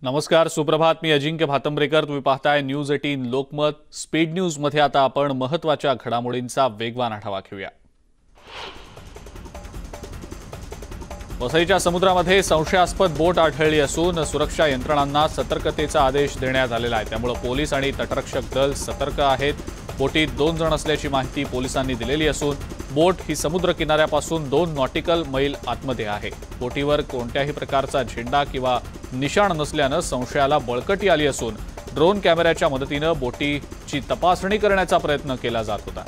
नमस्कार, सुप्रभात. मी अजिंक्य भातंब्रेकर. तुम्ही पाहताय न्यूज 18 लोकमत. स्पीड न्यूज मध्ये आता आपण महत्त्वाच्या घडामोडींचा वेगवान आढावा घेऊया. वसईच्या समुद्रामध्ये संशयास्पद बोट आढळली असून सुरक्षा यंत्रणांना सतर्कतेचा आदेश देण्यात आलेला आहे. त्यामुळे पोलीस आणि तटरक्षक दल सतर्क आहेत. बोटीत 2 जण असल्याची माहिती पोलिसांनी दिलेली असून बोट ही समुद्र किनाऱ्यापासून 2 नॉटिकल मैल आतमध्ये आहे. बोटीवर कोणत्याही प्रकारचा झेंडा किंवा निशाण नसल्याने संशयाला बळकटी आली असून ड्रोन कॅमेऱ्याच्या मदतीने बोटीची तपासणी करण्याचा प्रयत्न केला जात होता.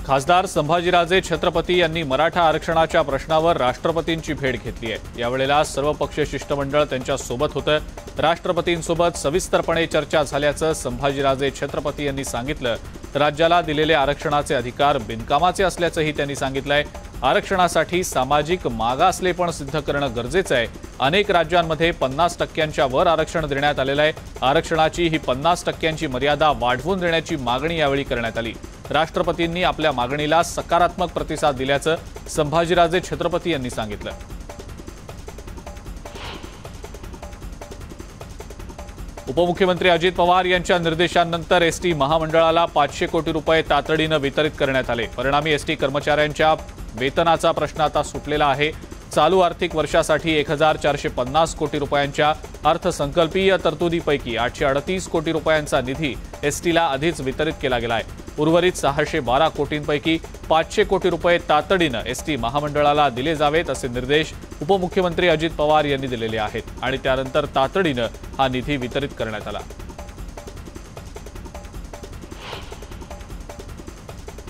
खासदार संभाजीराजे छत्रपती यांनी मराठा आरक्षणाच्या प्रश्नावर राष्ट्रपतींची भेट घेतली आहे. यावेळेला सर्वपक्षीय शिष्टमंडळ त्यांच्या सोबत होतं. राष्ट्रपतींसोबत सविस्तरपणे चर्चा झाल्याचं संभाजीराजे छत्रपती यांनी सांगितलं. राज्याला दिलेले आरक्षणाचे अधिकार बिनकामाचे असल्याचंही त्यांनी सांगितलंय. आरक्षणासाठी सामाजिक मागासलेपण सिद्ध करणं गरजेचं आहे. अनेक राज्यांमध्ये 50% वर आरक्षण देण्यात आलेलं आहे. आरक्षणाची ही 50% मर्यादा वाढवून देण्याची मागणी यावेळी करण्यात आली. राष्ट्रपतींनी आपल्या मागणीला सकारात्मक प्रतिसाद दिल्याचं संभाजीराजे छत्रपती यांनी सांगितलं. उपमुख्यमंत्री अजित पवार यांच्या निर्देशांनंतर एसटी महामंडळाला 500 कोटी रुपये तातडीनं वितरित करण्यात आले. परिणामी एसटी कर्मचाऱ्यांच्या वेतनाचा प्रश्न आता सुटलेला आहे. चालू आर्थिक वर्षासाठी 1450 कोटी रुपयांच्या अर्थसंकल्पीय तरतुदीपैकी 838 कोटी रुपयांचा निधी एसटीला आधीच वितरित केला गेला आहे. उर्वरित 612 कोटींपैकी 500 कोटी रुपये तातडीनं एसटी महामंडळाला दिले जावेत असे निर्देश उपमुख्यमंत्री अजित पवार यांनी दिलेले आहेत आणि त्यानंतर तातडीनं हा निधी वितरित करण्यात आला.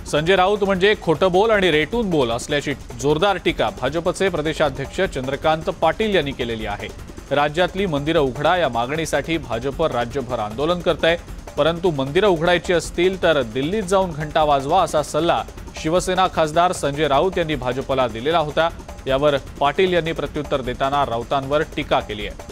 संजय राऊत म्हणजे खोटं बोल आणि रेटून बोल असल्याची जोरदार टीका भाजपचे प्रदेशाध्यक्ष चंद्रकांत पाटील यांनी केलेली आहे. राज्यातली मंदिरं उघडा या मागणीसाठी भाजप राज्यभर आंदोलन करत आहे. परंतु मंदिरं उघडायची असतील तर दिल्लीत जाऊन घंटा वाजवा असा सल्ला शिवसेना खासदार संजय राऊत यांनी भाजपला दिलेला होता. यावर पाटील यांनी प्रत्युत्तर देताना राऊतांवर टीका केली आहे.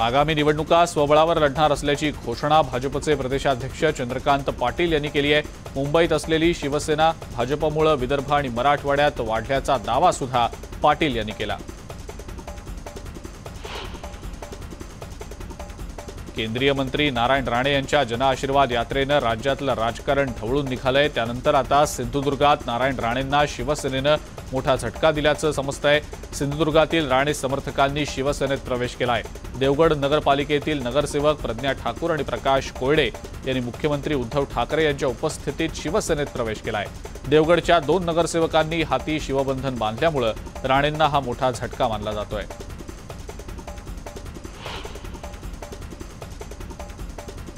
आगामी निवडणुका स्वबळावर लढणार असल्याची घोषणा भाजपचे प्रदेशाध्यक्ष चंद्रकांत पाटील यांनी केली आहे. मुंबईत असलेली शिवसेना भाजपमुळे विदर्भ आणि मराठवाड्यात वाढल्याचा दावा सुद्धा पाटील यांनी केला. केंद्रीय मंत्री नारायण राणे यांच्या जनआशीर्वाद यात्रेनं राज्यातलं राजकारण ढवळून निघालंय. त्यानंतर आता सिंधुदुर्गात नारायण राणेंना शिवसेनेनं मोठा झटका दिल्याचं समजतंय. सिंधुदुर्गातील राणे समर्थकांनी शिवसेनेत प्रवेश केलाय. देवगड नगरपालिकेतील नगरसेवक प्रज्ञा ठाकूर आणि प्रकाश कोळडे यांनी मुख्यमंत्री उद्धव ठाकरे यांच्या उपस्थितीत शिवसेनेत प्रवेश केलाय. देवगडच्या 2 नगरसेवकांनी हाती शिवबंधन बांधल्यामुळे राणेंना हा मोठा झटका मानला जातोय.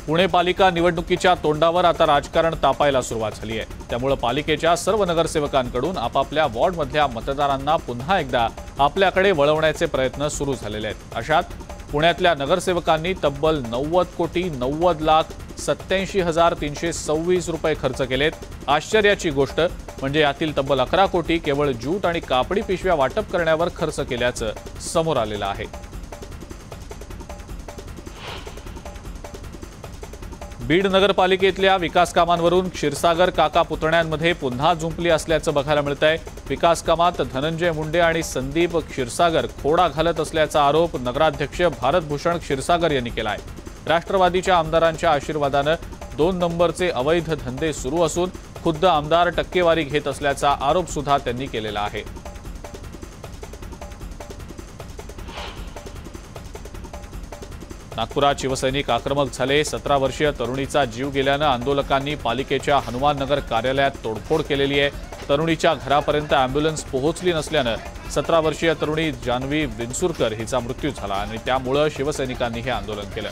पुणे पालिका निवडणुकीच्या तोंडावर आता राजकारण तापायला सुरुवात झाली आहे. त्यामुळे पालिकेच्या सर्व नगरसेवकांकडून आपापल्या वॉर्डमधल्या मतदारांना पुन्हा एकदा आपल्याकडे वळवण्याचे प्रयत्न सुरू झालेले आहेत. अशात पुण्यातल्या नगरसेवकांनी तब्बल 90,90,87,326 रुपये खर्च केलेत. आश्चर्याची गोष्ट म्हणजे यातील तब्बल 11 कोटी केवळ ज्यूट आणि कापडी पिशव्या वाटप करण्यावर खर्च केल्याचं समोर आलेलं आहे. बीड नगरपालिकेतल्या विकास कामांवरून क्षीरसागर काका पुतण्यांमध्ये पुन्हा जुंपली असल्याचं बघायला मिळतंय. विकास कामात धनंजय मुंडे आणि संदीप क्षीरसागर खोडा घालत असल्याचा आरोप नगराध्यक्ष भारतभूषण क्षीरसागर यांनी केलाय. राष्ट्रवादीच्या आमदारांच्या आशीर्वादानं 2 नंबरचे अवैध धंदे सुरू असून खुद्द आमदार टक्केवारी घेत असल्याचा आरोप सुद्धा त्यांनी केलेला आहे. नागपुरात शिवसैनिक आक्रमक झाले. 17 वर्षीय तरुणीचा जीव गेल्यानं आंदोलकांनी पालिकेच्या हनुमाननगर कार्यालयात तोडफोड केलेली आहे. तरुणीच्या घरापर्यंत अँब्युलन्स पोहोचली नसल्यानं 17 वर्षीय तरुणी जान्हवी विंचुरकर हिचा मृत्यू झाला आणि त्यामुळे शिवसैनिकांनी हे आंदोलन केलं.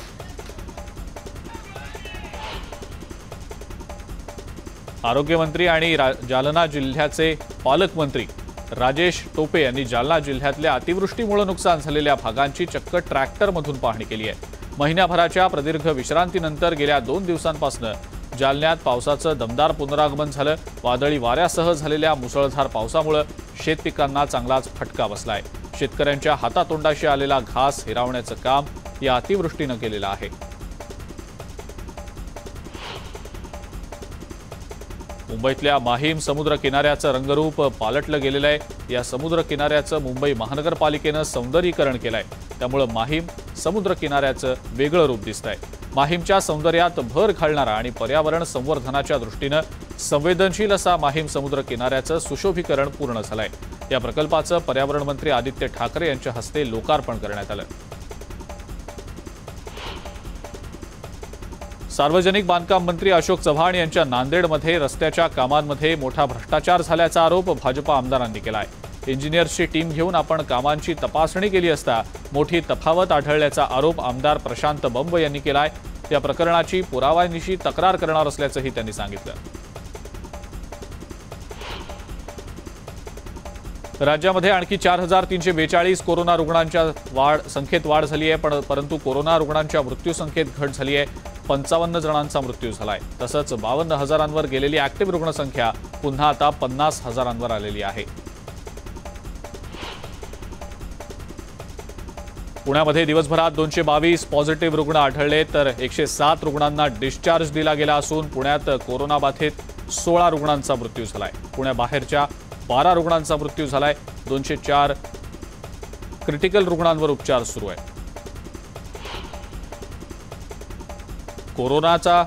आरोग्यमंत्री आणि जालना जिल्ह्याचे पालकमंत्री राजेश टोपे यांनी जालना जिल्ह्यातल्या अतिवृष्टीमुळे नुकसान झालेल्या भागांची चक्क ट्रॅक्टरमधून पाहणी केली आहे. महिन्याभराच्या प्रदीर्घ विश्रांतीनंतर गेल्या 2 दिवसांपासून जालन्यात पावसाचं दमदार पुनरागमन झालं. वादळी वाऱ्यासह झालेल्या मुसळधार पावसामुळे शेतपिकांना चांगलाच फटका बसलाय. शेतकऱ्यांच्या हातातोंडाशी आलेला घास हिरावण्याचं काम या अतिवृष्टीनं केलेलं आहे. मुंबईतल्या माहीम समुद्र किनाऱ्याचं रंगरूप पालटलं गेलेलं आहे। या समुद्र किनाऱ्याचं मुंबई महानगरपालिकेनं सौंदर्यीकरण केलंय, त्यामुळे माहीम समुद्र किनाऱ्याचं वेगळं रूप दिसतंय। माहीमच्या सौंदर्यात भर घालणारा आणि पर्यावरण संवर्धनाच्या दृष्टीनं संवेदनशील असा माहीम समुद्र किनाऱ्याचं सुशोभीकरण पूर्ण झालंय। या प्रकल्पाचं पर्यावरण मंत्री आदित्य ठाकरे यांच्या हस्ते लोकार्पण करण्यात आलं। सार्वजनिक बांधकाम मंत्री अशोक चव्हाण यांच्या नांदेडमध्ये रस्त्याच्या कामांमध्ये मोठा भ्रष्टाचार झाल्याचा आरोप भाजपा आमदारांनी केलाय। इंजिनियर्सची टीम घेऊन आपण कामांची तपासणी केली असता मोठी तफावत आढळल्याचा आरोप आमदार प्रशांत बंब यांनी केलाय। या प्रकरणाची पुराव्यानिशी तक्रार करणार असल्याचंही त्यांनी सांगितलं। राज्यामध्ये आणखी 4342 कोरोना रुग्णांच्या संख्येत वाढ झाली आहे, परंतु कोरोना रुग्णांच्या मृत्यूसंख्येत घट झाली आहे। 55 जणांचा मृत्यू झालाय। तसंच 52,000वर गेलेली ऍक्टिव्ह रुग्णसंख्या पुन्हा आता 50,000वर आलेली आहे। पुण्यामध्ये दिवसभरात 222 पॉझिटिव्ह रुग्ण आढळले, तर 107 रुग्णांना डिस्चार्ज दिला गेला असून पुण्यात कोरोनाबाधित 16 रुग्णांचा मृत्यू झालाय। पुण्याबाहेरच्या 12 रुग्णांचा मृत्यू झालाय। 204 क्रिटिकल रुग्णांवर उपचार सुरू आहे। कोरोनाचा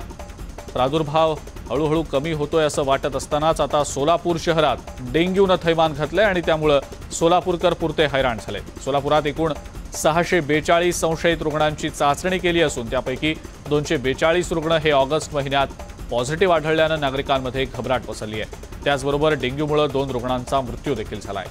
प्रादुर्भाव हळूहळू कमी होतोय असं वाटत असतानाच आता सोलापूर शहरात डेंग्यूनं थैमान घातलंय आणि त्यामुळे सोलापूरकर पुरते हैराण झाले। सोलापुरात एकूण 642 संशयित रुग्णांची चाचणी केली असून त्यापैकी 242 रुग्ण हे ऑगस्ट महिन्यात पॉझिटिव्ह आढळल्यानं नागरिकांमध्ये घबराट पसरली आहे। त्याचबरोबर डेंग्यूमुळे 2 रुग्णांचा मृत्यू देखील झालाय।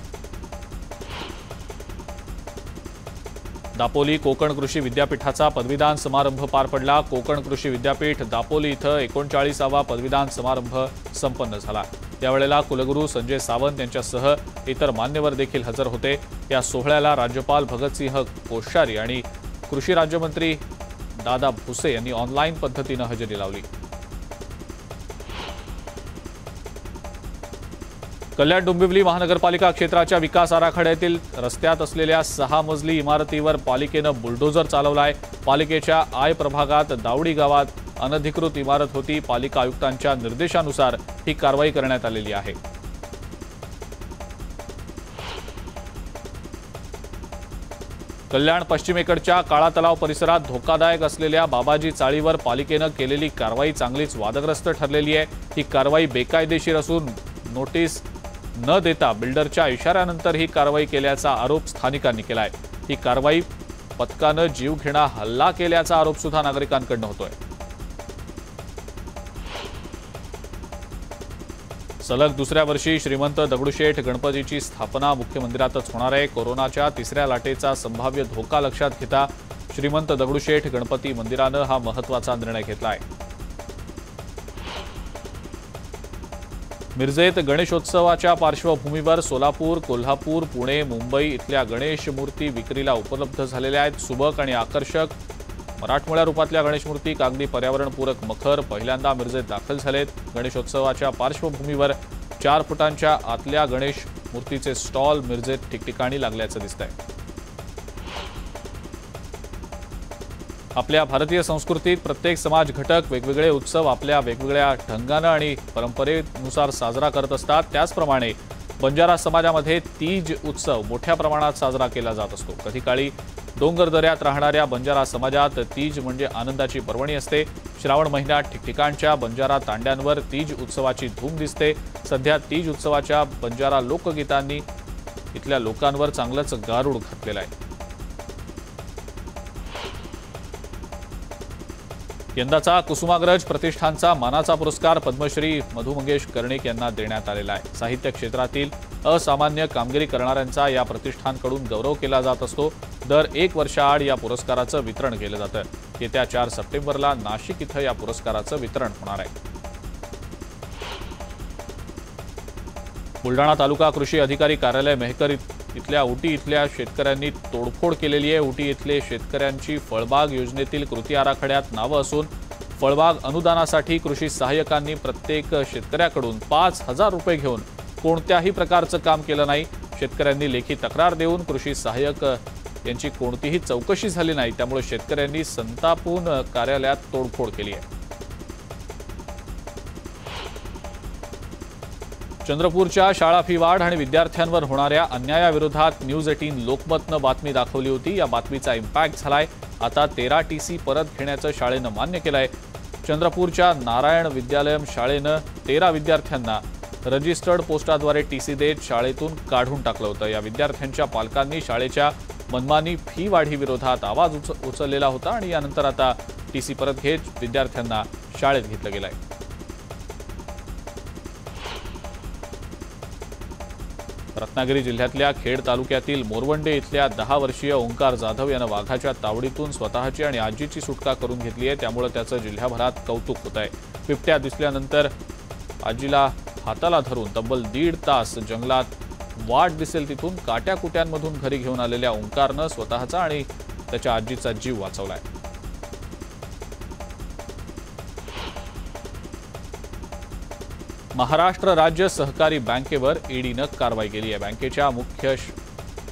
दापोली कोकण कृषी विद्यापीठाचा पदवीदान समारंभ पार पडला। कोकण कृषी विद्यापीठ दापोली इथं 39वा पदवीदान समारंभ संपन्न झाला। त्यावेळेला कुलगुरू संजय सावंत यांच्यासह इतर मान्यवर देखील हजर होते। या सोहळ्याला राज्यपाल भगतसिंह कोश्यारी आणि कृषी राज्यमंत्री दादा भुसे यांनी ऑनलाईन पद्धतीनं हजेरी लावली। कल्याण डोंबिवली महानगरपालिका क्षेत्राच्या विकास आराखड्यातील रस्त्यात असलेल्या 6 मजली इमारतीवर पालिकेनं बुलडोझर चालवलाय। पालिकेच्या आय प्रभागात दावडी गावात अनधिकृत इमारत होती। पालिका आयुक्तांच्या निर्देशानुसार ही कारवाई करण्यात आलेली आहे। कल्याण पश्चिमेकडच्या काळा तलाव परिसरात धोकादायक असलेल्या बाबाजी चाळीवर पालिकेनं केलेली कारवाई चांगलीच वादग्रस्त ठरलेली आहे। ही कारवाई बेकायदेशीर असून नोटीस न देता बिल्डरच्या इशाऱ्यानंतर ही कारवाई केल्याचा आरोप स्थानिकांनी केलाय। ही कारवाई पथकानं जीवघेणा हल्ला केल्याचा आरोप सुद्धा नागरिकांकडून होतोय। सलग दुसऱ्या वर्षी श्रीमंत दगडूशेठ गणपतीची स्थापना मुख्य मंदिरातच होणार आहे। कोरोनाच्या तिसऱ्या लाटेचा संभाव्य धोका लक्षात घेता श्रीमंत दगडूशेठ गणपती मंदिरानं हा महत्त्वाचा निर्णय घेतला आहे। मिरजेत गणेशोत्सवाच्या पार्श्वभूमीवर सोलापूर, कोल्हापूर, पुणे, मुंबई इथल्या गणेश मूर्ती विक्रीला उपलब्ध झालेल्या आहेत। सुबक आणि आकर्षक मराठमोळ्या रूपातल्या गणेश मूर्ती कागदी पर्यावरणपूरक मखर पहिल्यांदा मिरजेत दाखल झालेत। गणेशोत्सवाच्या पार्श्वभूमीवर 4 फुटांच्या आतल्या गणेश मूर्तीचे स्टॉल मिरजेत ठिकठिकाणी लागल्याचं दिसतंय। आपल्या भारतीय संस्कृतीत प्रत्येक समाज घटक वेगवेगळे उत्सव आपल्या वेगवेगळ्या ढंगानं आणि परंपरेनुसार साजरा करत असतात। त्याचप्रमाणे बंजारा समाजामध्ये तीज उत्सव मोठ्या प्रमाणात साजरा केला जात असतो। कधी काळी डोंगर दऱ्यात राहणाऱ्या बंजारा समाजात तीज म्हणजे आनंदाची पर्वणी असते। श्रावण महिन्यात ठिकठिकाणच्या बंजारा तांड्यांवर तीज उत्सवाची धूम दिसते। सध्या तीज उत्सवाच्या बंजारा लोकगीतांनी इथल्या लोकांवर चांगलंच गारूड घातलेलं आहे। यंदाचा कुसुमाग्रज प्रतिष्ठानचा मानाचा पुरस्कार पद्मश्री मधु मंगेश कर्णिक यांना देण्यात आलेला आहे। साहित्य क्षेत्रातील असामान्य कामगिरी करणाऱ्यांचा या प्रतिष्ठानकडून गौरव केला जात असतो। दर 1 वर्षाआड या पुरस्काराचं वितरण केलं जातं। येत्या 4 सप्टेंबरला नाशिक इथं या पुरस्काराचं वितरण होणार आहे। बुलढाणा तालुका कृषी अधिकारी कार्यालय मेहकर इथल्या उटी इथल्या शेतकऱ्यांनी तोडफोड केलेली आहे। उटी इथले शेतकऱ्यांची फळबाग योजनेतील कृती आराखड्यात नावं असून फळबाग अनुदानासाठी कृषी सहाय्यकांनी प्रत्येक शेतकऱ्याकडून 5,000 रुपये घेऊन कोणत्याही प्रकारचं काम केलं नाही। शेतकऱ्यांनी लेखी तक्रार देऊन कृषी सहाय्यक यांची कोणतीही चौकशी झाली नाही, त्यामुळे शेतकऱ्यांनी संतापून कार्यालयात तोडफोड केली आहे। चंद्रपूरच्या शाळा फी वाढ आणि विद्यार्थ्यांवर होणाऱ्या अन्यायाविरोधात न्यूज 18 लोकमतनं बातमी दाखवली होती। या बातमीचा इम्पॅक्ट झालाय। आता 13 TC परत घेण्याचं शाळेनं मान्य केलंय। चंद्रपूरच्या नारायण विद्यालयम शाळेनं 13 विद्यार्थ्यांना रजिस्टर्ड पोस्टाद्वारे TC देत शाळेतून काढून टाकलं होतं। या विद्यार्थ्यांच्या पालकांनी शाळेच्या मनमानी फी वाढी विरोधात आवाज उचललेला होता आणि यानंतर आता TC परत घेत विद्यार्थ्यांना शाळेत घेतलं गेलंय। रत्नागिरी जिल्ह्यातल्या खेड तालुक्यातील मोरवंडे इथल्या 10 वर्षीय ओंकार जाधव यानं वाघाच्या तावडीतून स्वतःची आणि आजीची सुटका करून घेतली आहे। त्यामुळे त्याचं जिल्ह्याभरात कौतुक होत आहे। बिबट्या दिसल्यानंतर आजीला हाताला धरून तब्बल 1.5 तास जंगलात वाट दिसेल तिथून काट्याकुट्यांमधून घरी घेऊन आलेल्या ओंकारनं स्वतःचा आणि त्याच्या आजीचा जीव वाचवलाय। महाराष्ट्र राज्य सहकारी बँकेवर ईडीनं कारवाई केली आहे।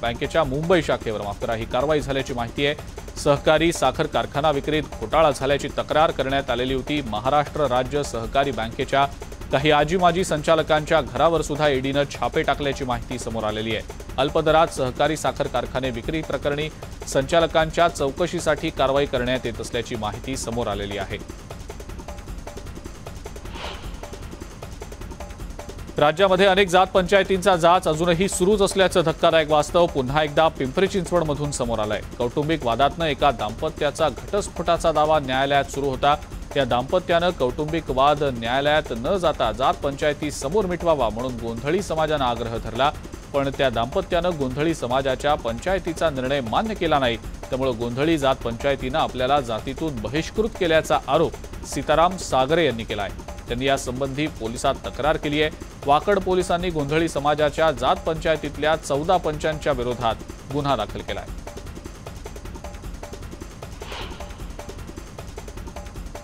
बँकेच्या मुंबई शाखेवर ही कारवाई झाल्याची माहिती आहे। सहकारी साखर कारखाना विक्रीत घोटाळा झाल्याची तक्रार करण्यात आलेली होती। महाराष्ट्र राज्य सहकारी बँकेच्या काही आजी-माजी संचालकांच्या घरावर सुद्धा ईडीनं छापे टाकल्याची माहिती समोर आलेली आहे। अल्पदरात सहकारी साखर कारखाने विक्री प्रकरणी संचालकांच्या चौकशीसाठी कारवाई करण्यात येत असल्याची माहिती समोर आलेली आहे। राज्यामध्ये अनेक जात पंचायतींचा जाच अजूनही सुरूच असल्याचं धक्कादायक वास्तव पुन्हा एकदा पिंपरी चिंचवडमधून समोर आलंय। कौटुंबिक वादातनं एका दाम्पत्याचा घटस्फोटाचा दावा न्यायालयात सुरू होता। या दाम्पत्यानं कौटुंबिक वाद न्यायालयात न जाता जात पंचायती समोर मिटवावा म्हणून गोंधळी समाजानं आग्रह धरला, पण त्या दाम्पत्यानं गोंधळी समाजाच्या पंचायतीचा निर्णय मान्य केला नाही। त्यामुळे गोंधळी जात पंचायतीनं आपल्याला जातीतून बहिष्कृत केल्याचा आरोप सीताराम सागरे यांनी केलाय। त्यांनी यासंबंधी पोलिसात तक्रार केली आहे। वाकड पोलिसांनी गोंधळी समाजाच्या जात पंचायतीतल्या 14 पंचांच्या विरोधात गुन्हा दाखल केलाय।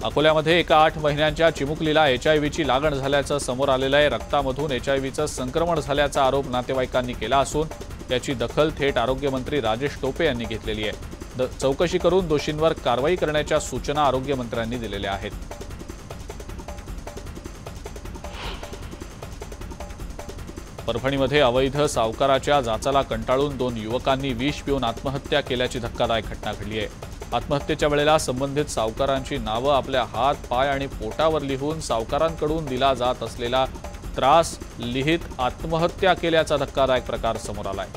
अकोल्यामध्ये एका 8 महिन्यांच्या चिमुकलीला HIV ची लागण झाल्याचं समोर आलेलं आहे। रक्तामधून HIVचं संक्रमण झाल्याचा आरोप नातेवाईकांनी केला असून त्याची दखल थेट आरोग्यमंत्री राजेश टोपे यांनी घेतलेली आहे। चौकशी करून दोषींवर कारवाई करण्याच्या सूचना आरोग्यमंत्र्यांनी दिलेल्या आहेत। परभणीमध्ये अवैध सावकाराच्या जाचाला कंटाळून 2 युवकांनी विष पिऊन आत्महत्या केल्याची धक्कादायक घटना घडली आहे। आत्महत्येच्या वेळेला संबंधित सावकारांची नावं आपल्या हात, पाय आणि पोटावर लिहून सावकारांकडून दिला जात असलेला त्रास लिहित आत्महत्या केल्याचा धक्कादायक प्रकार समोर आलाय।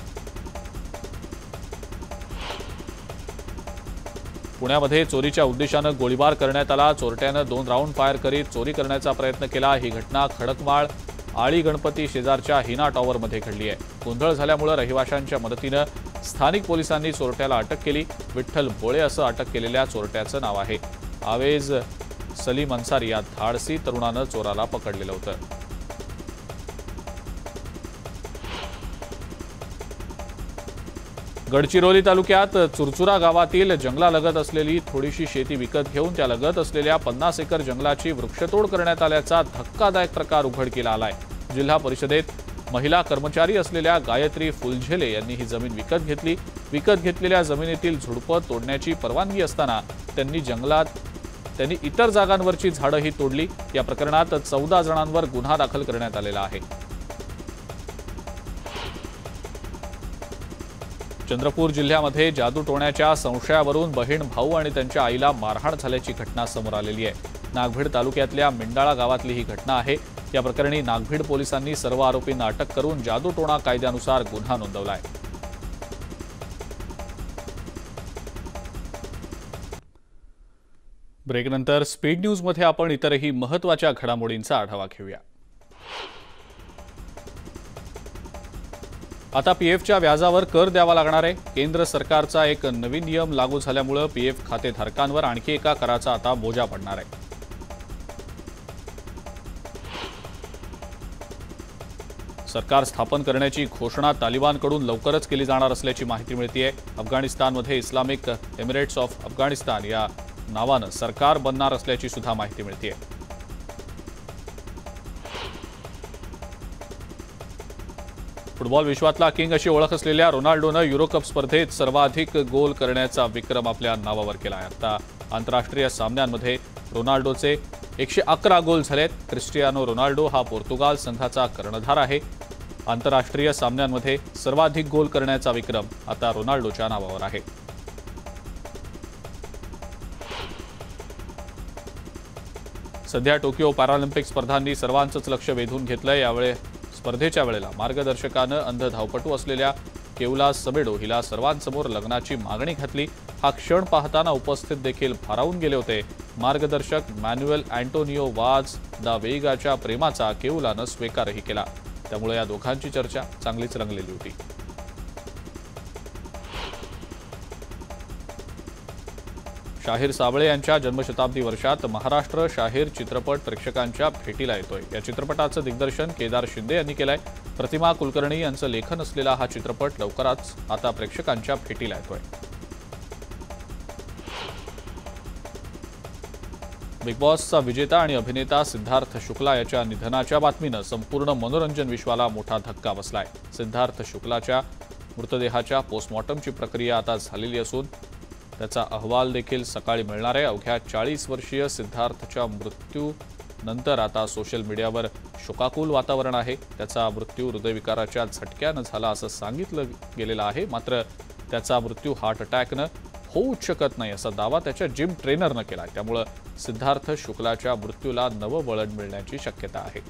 पुण्यामध्ये चोरीच्या उद्देशानं गोळीबार करण्यात आला। चोरट्यानं 2 राऊंड फायर करीत चोरी करण्याचा प्रयत्न केला। ही घटना खडकमाळ आळी गणपती शेजारच्या हिना टॉवरमध्ये घडली आहे। गोंधळ झाल्यामुळे रहिवाशांच्या मदतीनं स्थानिक पोलिसांनी चोरट्याला अटक केली। विठ्ठल भोळे असं अटक केलेल्या चोरट्याचं नाव आहे। आवेज सलीम अन्सारी या धाडसी तरुणानं चोराला पकडलेलं होतं। गडचिरोली तालुक्यात चुरचुरा गावातील जंगलालगत असलेली थोडीशी शेती विकत घेऊन त्यालगत असलेल्या 50 एकर जंगलाची वृक्षतोड करण्यात आल्याचा धक्कादायक प्रकार उघडकीला आलाय। जिल्हा परिषदेत महिला कर्मचारी असलेल्या गायत्री फुलझेले यांनी ही जमीन विकत घेतली। विकत घेतलेल्या जमिनीतील झुडपं तोडण्याची परवानगी असताना त्यांनी इतर जागांवरची झाडंही तोडली। या प्रकरणात 14 जणांवर गुन्हा दाखल करण्यात आलेला आहे। चंद्रपूर जिल्ह्यामध्ये जादूटोण्याच्या संशयावरून बहीण भाऊ आणि त्यांच्या आईला मारहाण झाल्याची घटना समोर आलेली आहे। नागभीड तालुक्यातल्या मिंडाळा गावातली ही घटना आहे। या प्रकरणी नागभीड पोलिसांनी सर्व आरोपींना अटक करून जादूटोणा कायद्यानुसार गुन्हा नोंदवलाय। ब्रेकनंतर स्पीड न्यूजमध्ये आपण इतरही महत्त्वाच्या घडामोडींचा आढावा घेऊया। आता पीएफच्या व्याजावर कर द्यावा लागणार आहे। केंद्र सरकारचा एक नवीन नियम लागू झाल्यामुळे पीएफ खातेधारकांवर आणखी एका कराचा आता बोजा पडणार आहे। सरकार स्थापन करण्याची घोषणा तालिबानकडून लवकरच केली जाणार असल्याची माहिती मिळते आहे। अफगाणिस्तानमध्ये इस्लामिक एमिरेट्स ऑफ अफगाणिस्तान या नावानं सरकार बनणार असल्याची सुद्धा माहिती मिळते आहे। फुटबॉल विश्वातला किंग अशी ओळख असलेल्या रोनाल्डोनं युरोकप स्पर्धेत सर्वाधिक गोल करण्याचा विक्रम आपल्या नावावर केला आहे। आता आंतरराष्ट्रीय सामन्यांमध्ये रोनाल्डोचे 111 गोल झालेत. क्रिस्टियानो रोनाल्डो हा पोर्तुगाल संघाचा कर्णधार आहे. आंतरराष्ट्रीय सामन्यांमध्ये सर्वाधिक गोल करण्याचा विक्रम आता रोनाल्डोच्या नावावर आहे. सध्या टोकियो पॅरालिम्पिक स्पर्धांनी सर्वांचंच लक्ष वेधून घेतलंय. यावेळी स्पर्धेच्या वेळेला मार्गदर्शकानं अंध धावपटू असलेल्या केवला समेडो हिला सर्वांसमोर लग्नाची मागणी घातली. हा क्षण पाहताना उपस्थित देखील भारावून गेले होते. मार्गदर्शक मॅन्युएल अँटोनियो वाज दा वेगाच्या प्रेमाचा केवलानं स्वीकारही केला. त्यामुळे या दोघांची चर्चा चांगलीच रंगलेली होती. शाहीर साबळे यांच्या जन्मशताब्दी वर्षात महाराष्ट्र शाहीर चित्रपट प्रेक्षकांच्या भेटीला येतोय. या चित्रपटाचं दिग्दर्शन केदार शिंदे यांनी केलंय. प्रतिमा कुलकर्णी यांचं लेखन असलेला हा चित्रपट लवकरच आता प्रेक्षकांच्या भेटीला येतोय. बिग बॉसचा विजेता आणि अभिनेता सिद्धार्थ शुक्ला याच्या निधनाच्या बातमीनं संपूर्ण मनोरंजन विश्वाला मोठा धक्का बसलाय. सिद्धार्थ शुक्लाच्या मृतदेहाच्या पोस्टमॉर्टमची प्रक्रिया आता झालेली असून त्याचा अहवाल देखील सकाळी मिळणार आहे. अवघ्या 40 वर्षीय सिद्धार्थच्या मृत्यूनंतर आता सोशल मीडियावर शोकाकुल वातावरण आहे. त्याचा मृत्यू हृदयविकाराच्या झटक्यानं झाला असं सांगितलं गेलेलं आहे. मात्र त्याचा मृत्यू हार्ट अटॅकनं होऊच शकत नाही असा दावा त्याच्या जिम ट्रेनरनं केला. त्यामुळे सिद्धार्थ शुक्लाच्या मृत्यूला नवं वळण मिळण्याची शक्यता आहे.